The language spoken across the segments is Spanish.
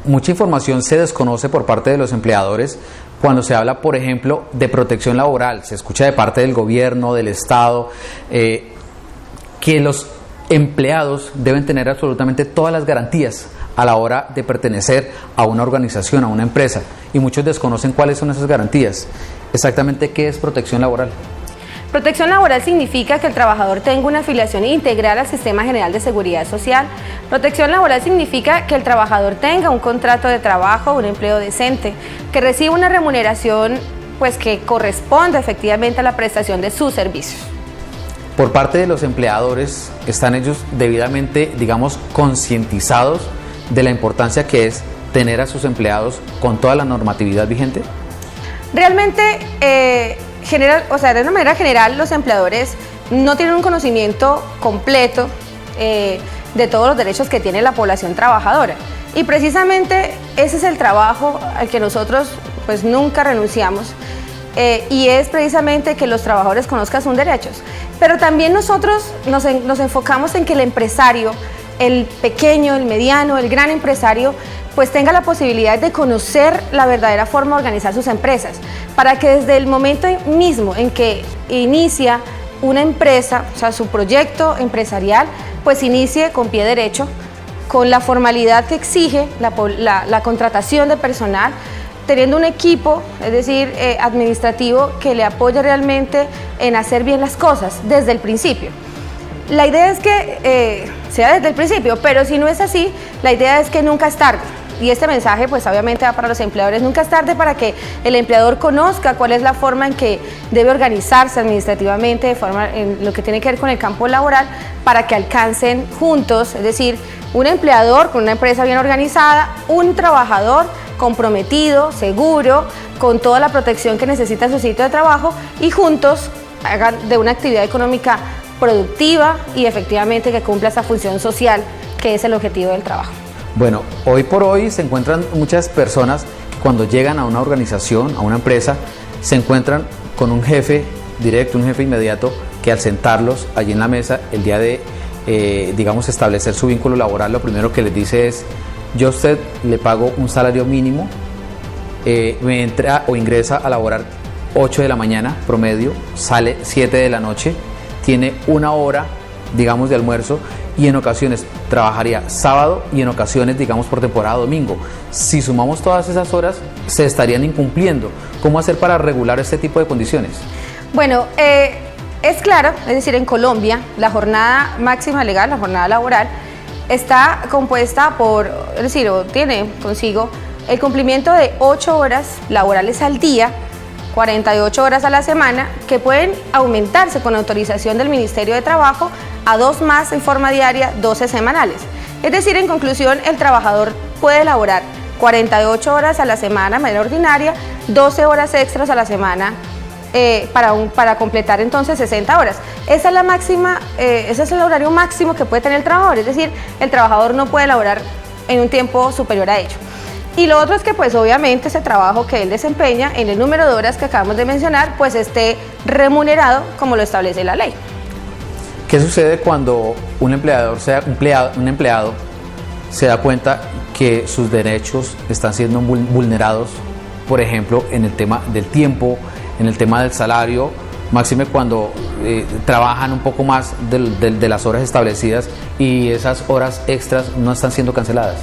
mucha información se desconoce por parte de los empleadores cuando se habla, por ejemplo, de protección laboral. Se escucha de parte del gobierno, del Estado, que los empleados deben tener absolutamente todas las garantías a la hora de pertenecer a una organización, a una empresa, y muchos desconocen cuáles son esas garantías. Exactamente, ¿qué es protección laboral? Protección laboral significa que el trabajador tenga una afiliación integral al Sistema General de Seguridad Social. Protección laboral significa que el trabajador tenga un contrato de trabajo, un empleo decente, que reciba una remuneración pues que corresponde efectivamente a la prestación de sus servicios. Por parte de los empleadores, ¿están ellos debidamente, digamos, concientizados de la importancia que es tener a sus empleados con toda la normatividad vigente? Realmente, de una manera general, los empleadores no tienen un conocimiento completo de todos los derechos que tiene la población trabajadora. Y precisamente ese es el trabajo al que nosotros pues nunca renunciamos, y es precisamente que los trabajadores conozcan sus derechos. Pero también nosotros nos enfocamos en que el empresario, el pequeño, el mediano, el gran empresario, pues tenga la posibilidad de conocer la verdadera forma de organizar sus empresas, para que desde el momento mismo en que inicia una empresa, o sea, su proyecto empresarial, pues inicie con pie derecho, con la formalidad que exige la contratación de personal, teniendo un equipo, es decir, administrativo, que le apoye realmente en hacer bien las cosas desde el principio. La idea es que sea desde el principio, pero si no es así, la idea es que nunca es tarde. Y este mensaje pues obviamente va para los empleadores: nunca es tarde para que el empleador conozca cuál es la forma en que debe organizarse administrativamente, en lo que tiene que ver con el campo laboral, para que alcancen juntos, es decir, un empleador con una empresa bien organizada, un trabajador comprometido, seguro, con toda la protección que necesita en su sitio de trabajo, y juntos hagan de una actividad económica productiva y efectivamente que cumpla esa función social que es el objetivo del trabajo. Bueno, hoy por hoy se encuentran muchas personas que cuando llegan a una organización, a una empresa, se encuentran con un jefe directo, un jefe inmediato, que al sentarlos allí en la mesa, el día de, digamos, establecer su vínculo laboral, lo primero que les dice es: yo a usted le pago un salario mínimo, me entra o ingresa a laborar 8 de la mañana promedio, sale 7 de la noche, tiene una hora, digamos, de almuerzo, y en ocasiones trabajaría sábado y en ocasiones, digamos, por temporada domingo. Si sumamos todas esas horas, se estarían incumpliendo. ¿Cómo hacer para regular este tipo de condiciones? Bueno, es claro, es decir, en Colombia la jornada máxima legal, la jornada laboral, está compuesta por, es decir, o tiene consigo el cumplimiento de 8 horas laborales al día, 48 horas a la semana, que pueden aumentarse con autorización del Ministerio de Trabajo a 2 más en forma diaria, 12 semanales. Es decir, en conclusión, el trabajador puede laborar 48 horas a la semana de manera ordinaria, 12 horas extras a la semana para completar entonces 60 horas. Esa es la máxima, ese es el horario máximo que puede tener el trabajador, es decir, el trabajador no puede laborar en un tiempo superior a ello. Y lo otro es que pues obviamente ese trabajo que él desempeña en el número de horas que acabamos de mencionar pues esté remunerado como lo establece la ley. ¿Qué sucede cuando un empleado se da cuenta que sus derechos están siendo vulnerados, por ejemplo, en el tema del tiempo, en el tema del salario, máxime cuando trabajan un poco más de las horas establecidas y esas horas extras no están siendo canceladas?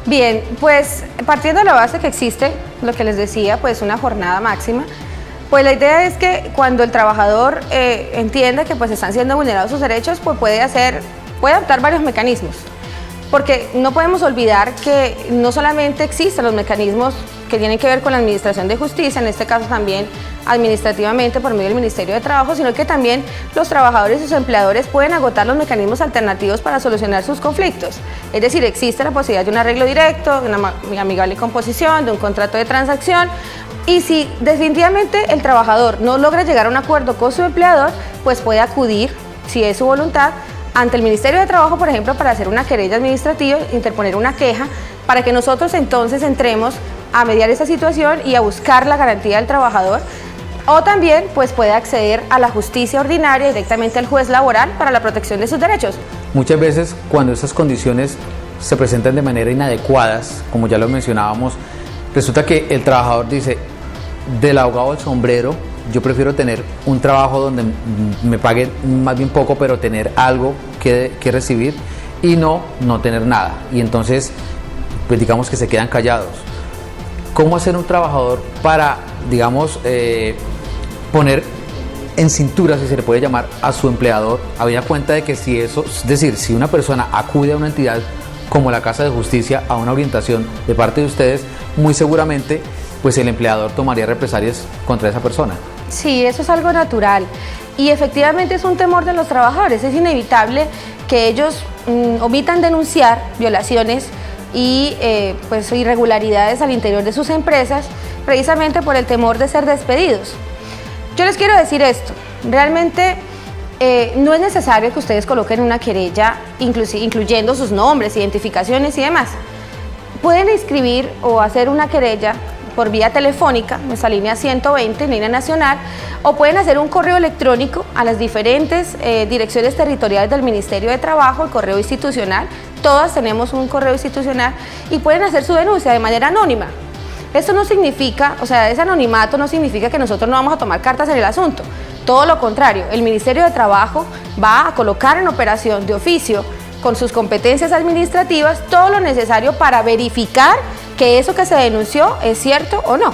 Bien, pues partiendo de la base que existe, lo que les decía, pues una jornada máxima, pues la idea es que cuando el trabajador entienda que pues están siendo vulnerados sus derechos, pues puede adoptar varios mecanismos, porque no podemos olvidar que no solamente existen los mecanismos que tienen que ver con la administración de justicia, en este caso también administrativamente por medio del Ministerio de Trabajo, sino que también los trabajadores y sus empleadores pueden agotar los mecanismos alternativos para solucionar sus conflictos. Es decir, existe la posibilidad de un arreglo directo, de una amigable composición, de un contrato de transacción, y si definitivamente el trabajador no logra llegar a un acuerdo con su empleador, pues puede acudir, si es su voluntad, ante el Ministerio de Trabajo, por ejemplo, para hacer una querella administrativa, interponer una queja, para que nosotros entonces entremos a mediar esa situación y a buscar la garantía del trabajador. O también pues puede acceder a la justicia ordinaria directamente al juez laboral para la protección de sus derechos. Muchas veces cuando esas condiciones se presentan de manera inadecuadas, como ya lo mencionábamos, resulta que el trabajador dice, del ahogado al sombrero, yo prefiero tener un trabajo donde me paguen más bien poco, pero tener algo que recibir y no tener nada. Y entonces, pues digamos que se quedan callados. ¿Cómo hacer un trabajador para, digamos, poner en cintura, si se le puede llamar, a su empleador, habida cuenta de que si eso, es decir, si una persona acude a una entidad como la Casa de Justicia a una orientación de parte de ustedes, muy seguramente pues el empleador tomaría represalias contra esa persona? Sí, eso es algo natural y efectivamente es un temor de los trabajadores. Es inevitable que ellos omitan denunciar violaciones y pues irregularidades al interior de sus empresas precisamente por el temor de ser despedidos. Yo les quiero decir esto, realmente no es necesario que ustedes coloquen una querella incluyendo sus nombres, identificaciones y demás. Pueden inscribir o hacer una querella por vía telefónica, nuestra línea 120, línea nacional, o pueden hacer un correo electrónico a las diferentes direcciones territoriales del Ministerio de Trabajo, el correo institucional, todas tenemos un correo institucional, y pueden hacer su denuncia de manera anónima. Esto no significa, o sea, ese anonimato no significa que nosotros no vamos a tomar cartas en el asunto, todo lo contrario, el Ministerio de Trabajo va a colocar en operación de oficio, con sus competencias administrativas, todo lo necesario para verificar que eso que se denunció es cierto o no.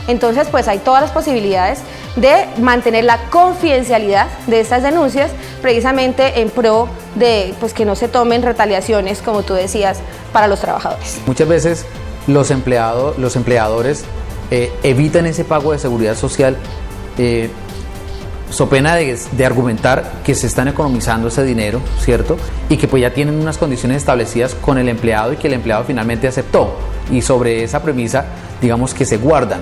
Entonces, pues hay todas las posibilidades de mantener la confidencialidad de estas denuncias, precisamente en pro de pues, que no se tomen retaliaciones, como tú decías, para los trabajadores. Muchas veces los empleadores evitan ese pago de seguridad social so pena de argumentar que se están economizando ese dinero, ¿cierto? Y que pues ya tienen unas condiciones establecidas con el empleado y que el empleado finalmente aceptó. Y sobre esa premisa, digamos que se guardan.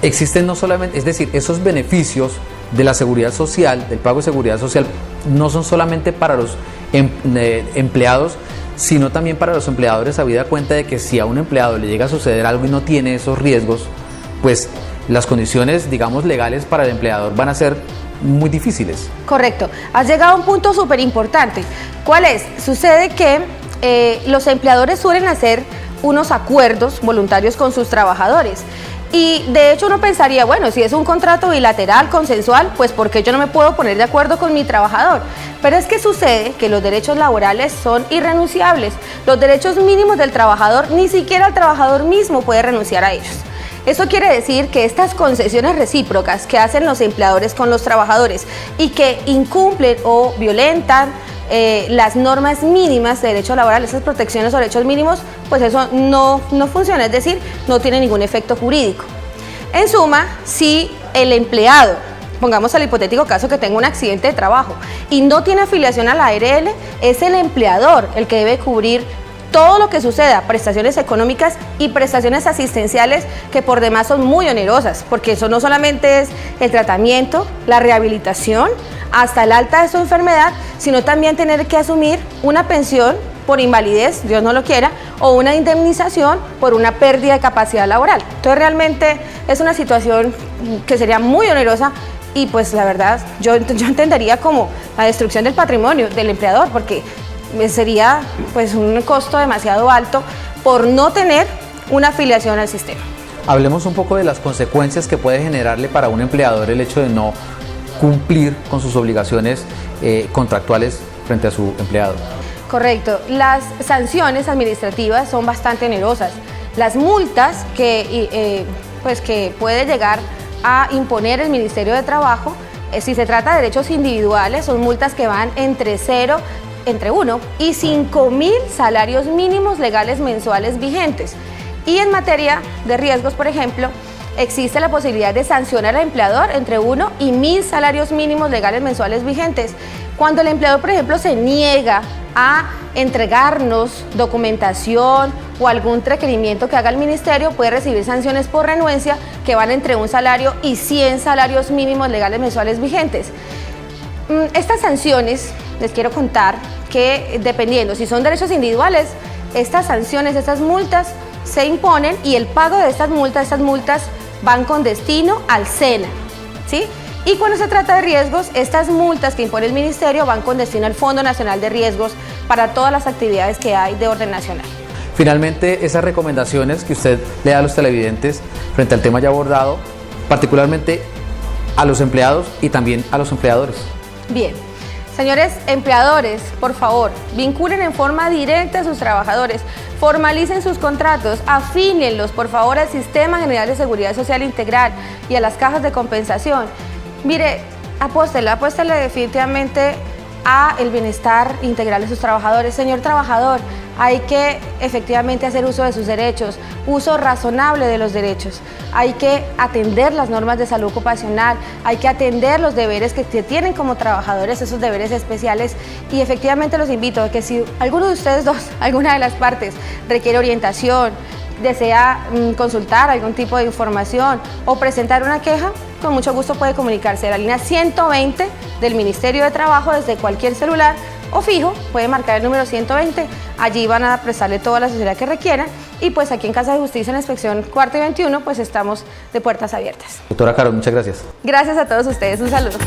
Existen no solamente, es decir, esos beneficios de la seguridad social, del pago de seguridad social, no son solamente para los empleados, sino también para los empleadores, habida cuenta de que si a un empleado le llega a suceder algo y no tiene esos riesgos, pues las condiciones, digamos, legales para el empleador van a ser muy difíciles. Correcto. Has llegado a un punto súper importante. ¿Cuál es? Sucede que los empleadores suelen hacer unos acuerdos voluntarios con sus trabajadores. Y de hecho uno pensaría, bueno, si es un contrato bilateral, consensual, pues ¿por qué yo no me puedo poner de acuerdo con mi trabajador? Pero es que sucede que los derechos laborales son irrenunciables. Los derechos mínimos del trabajador, ni siquiera el trabajador mismo puede renunciar a ellos. Eso quiere decir que estas concesiones recíprocas que hacen los empleadores con los trabajadores y que incumplen o violentan las normas mínimas de derecho laboral, esas protecciones o derechos mínimos, pues eso no funciona, es decir, no tiene ningún efecto jurídico. En suma, si el empleado, pongamos el hipotético caso que tenga un accidente de trabajo y no tiene afiliación a la ARL, es el empleador el que debe cubrir todo lo que suceda, prestaciones económicas y prestaciones asistenciales que por demás son muy onerosas, porque eso no solamente es el tratamiento, la rehabilitación, hasta el alta de su enfermedad, sino también tener que asumir una pensión por invalidez, Dios no lo quiera, o una indemnización por una pérdida de capacidad laboral. Entonces realmente es una situación que sería muy onerosa y pues la verdad yo entendería como la destrucción del patrimonio del empleador, porque sería pues un costo demasiado alto por no tener una afiliación al sistema. Hablemos un poco de las consecuencias que puede generarle para un empleador el hecho de no cumplir con sus obligaciones contractuales frente a su empleado. Correcto. Las sanciones administrativas son bastante onerosas. Las multas que puede llegar a imponer el Ministerio de Trabajo, si se trata de derechos individuales, son multas que van entre 1 y 5.000 salarios mínimos legales mensuales vigentes. Y en materia de riesgos, por ejemplo, existe la posibilidad de sancionar al empleador entre 1 y 1.000 salarios mínimos legales mensuales vigentes. Cuando el empleador, por ejemplo, se niega a entregarnos documentación o algún requerimiento que haga el ministerio, puede recibir sanciones por renuencia que van entre 1 salario y 100 salarios mínimos legales mensuales vigentes. Estas sanciones, les quiero contar que dependiendo si son derechos individuales, estas sanciones, estas multas se imponen y el pago de estas multas van con destino al SENA, ¿sí? Y cuando se trata de riesgos, estas multas que impone el ministerio van con destino al Fondo Nacional de Riesgos para todas las actividades que hay de orden nacional. Finalmente, esas recomendaciones que usted le da a los televidentes frente al tema ya abordado, particularmente a los empleados y también a los empleadores. Bien, señores empleadores, por favor, vinculen en forma directa a sus trabajadores, formalicen sus contratos, afílienlos, por favor, al Sistema General de Seguridad Social Integral y a las cajas de compensación. Mire, apóstele definitivamente a el bienestar integral de sus trabajadores. Señor trabajador, hay que efectivamente hacer uso de sus derechos, uso razonable de los derechos. Hay que atender las normas de salud ocupacional, hay que atender los deberes que tienen como trabajadores, esos deberes especiales, y efectivamente los invito a que si alguno de ustedes dos, alguna de las partes, requiere orientación, desea consultar algún tipo de información o presentar una queja, con mucho gusto puede comunicarse a la línea 120 del Ministerio de Trabajo desde cualquier celular o fijo, puede marcar el número 120, allí van a prestarle toda la asesoría que requieran, y pues aquí en Casa de Justicia, en la inspección cuarta y 21, pues estamos de puertas abiertas. Doctora Caro, muchas gracias. Gracias a todos ustedes, un saludo.